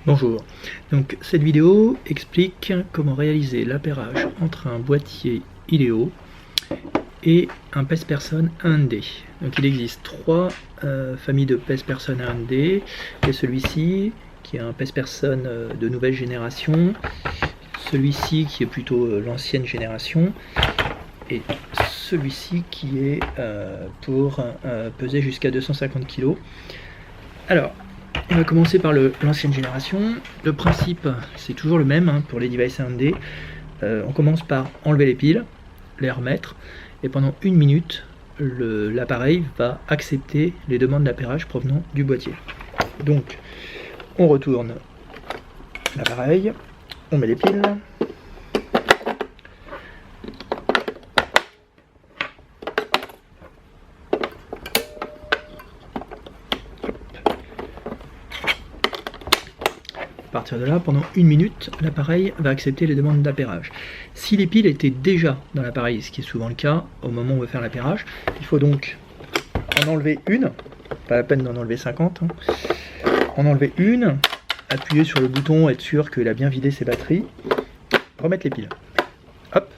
Bonjour, donc cette vidéo explique comment réaliser l'appairage entre un boîtier IDEO et un pèse-personne 1D. Donc il existe trois familles de pèse-personne 1D, et celui-ci qui est un pèse-personne de nouvelle génération, celui-ci qui est plutôt l'ancienne génération, et celui-ci qui est pour peser jusqu'à 250 kg. Alors, on va commencer par l'ancienne génération. Le principe, c'est toujours le même pour les devices 1D. On commence par enlever les piles, les remettre, et pendant 1 minute, l'appareil va accepter les demandes d'appairage provenant du boîtier. Donc, on retourne l'appareil, on met les piles. À partir de là, pendant 1 minute, l'appareil va accepter les demandes d'appairage. Si les piles étaient déjà dans l'appareil, ce qui est souvent le cas au moment où on veut faire l'appairage, il faut donc en enlever une, pas la peine d'en enlever 50, en enlever une, appuyer sur le bouton, être sûr qu'il a bien vidé ses batteries, remettre les piles. Hop.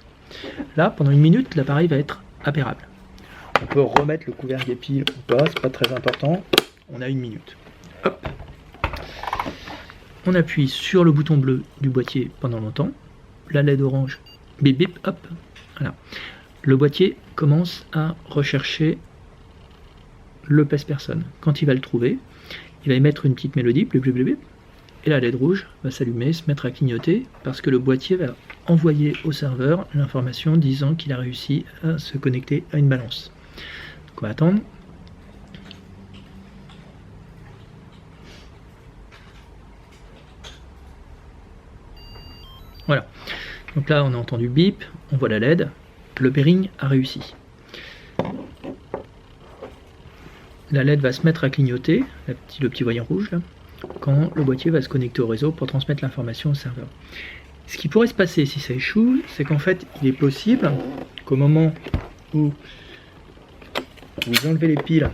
Là, pendant 1 minute, l'appareil va être appairable. On peut remettre le couvercle des piles ou pas, c'est pas très important, on a 1 minute. Hop. On appuie sur le bouton bleu du boîtier pendant longtemps, la LED orange, bip bip, hop, voilà. Le boîtier commence à rechercher le pèse-personne. Quand il va le trouver, il va émettre une petite mélodie, blip blip blip, et la LED rouge va s'allumer, se mettre à clignoter, parce que le boîtier va envoyer au serveur l'information disant qu'il a réussi à se connecter à une balance. Donc on va attendre. Voilà, donc là on a entendu bip, on voit la LED, le pairing a réussi. La LED va se mettre à clignoter, le petit voyant rouge, là, quand le boîtier va se connecter au réseau pour transmettre l'information au serveur. Ce qui pourrait se passer si ça échoue, c'est qu'en fait il est possible qu'au moment où vous enlevez les piles,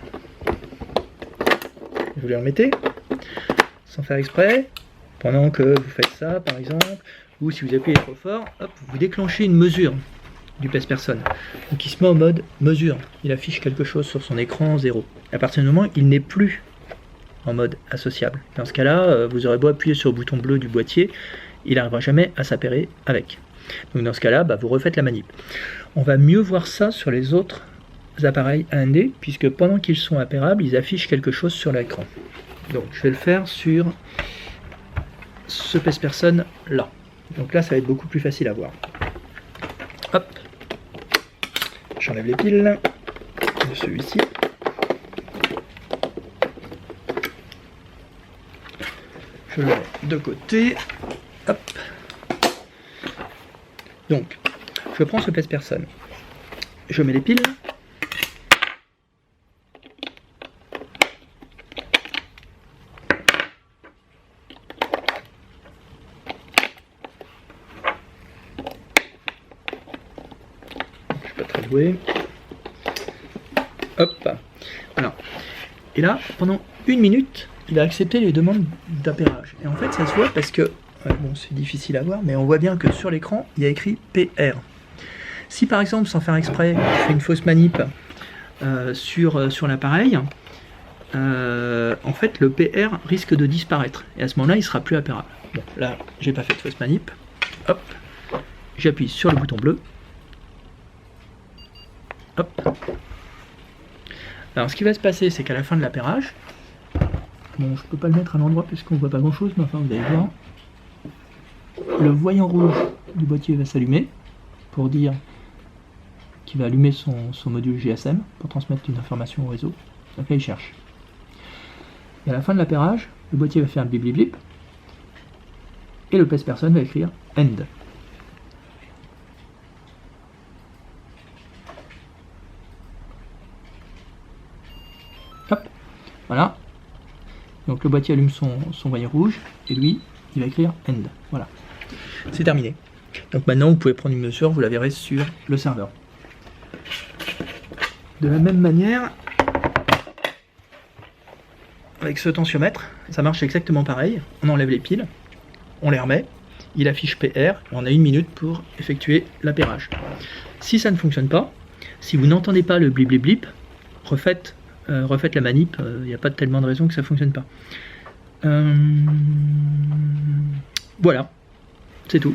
vous les remettez, sans faire exprès, pendant que vous faites ça par exemple, ou si vous appuyez trop fort, hop, vous déclenchez une mesure du pèse-personne. Donc il se met en mode mesure. Il affiche quelque chose sur son écran 0. À partir du moment où il n'est plus en mode associable. Dans ce cas-là, vous aurez beau appuyer sur le bouton bleu du boîtier, il n'arrivera jamais à s'appairer avec. Donc dans ce cas-là, vous refaites la manip. On va mieux voir ça sur les autres appareils 1D, puisque pendant qu'ils sont appairables, ils affichent quelque chose sur l'écran. Donc je vais le faire sur ce pèse-personne là. Donc là, ça va être beaucoup plus facile à voir. Hop, j'enlève les piles de celui-ci. Je le mets de côté. Hop. Donc, je prends ce pèse-personne. Je mets les piles. Très doué. Hop. Voilà. Et là, pendant 1 minute, il a accepté les demandes d'appairage. Et en fait, ça se voit parce que, bon, c'est difficile à voir, mais on voit bien que sur l'écran, il y a écrit PR. Si par exemple, sans faire exprès, je fais une fausse manip sur l'appareil, en fait, le PR risque de disparaître. Et à ce moment-là, il sera plus appairable. Bon, là, j'ai pas fait de fausse manip. Hop. J'appuie sur le bouton bleu. Hop. Alors ce qui va se passer, c'est qu'à la fin de l'appairage, bon, je peux pas le mettre à l'endroit puisqu'on voit pas grand chose, mais enfin vous allez voir, le voyant rouge du boîtier va s'allumer pour dire qu'il va allumer son module GSM pour transmettre une information au réseau. Donc là il cherche. Et à la fin de l'appairage, le boîtier va faire un blip blip blip et le pèse-personne va écrire END. Hop, voilà. Donc le boîtier allume son voyant rouge et lui, il va écrire END. Voilà. C'est terminé. Donc maintenant, vous pouvez prendre une mesure, vous la verrez sur le serveur. De la même manière, avec ce tensiomètre, ça marche exactement pareil. On enlève les piles, on les remet, il affiche PR, et on a 1 minute pour effectuer l'appairage. Si ça ne fonctionne pas, si vous n'entendez pas le blip blip blip, refaites la manip, il n'y a pas tellement de raison que ça ne fonctionne pas. Voilà, c'est tout.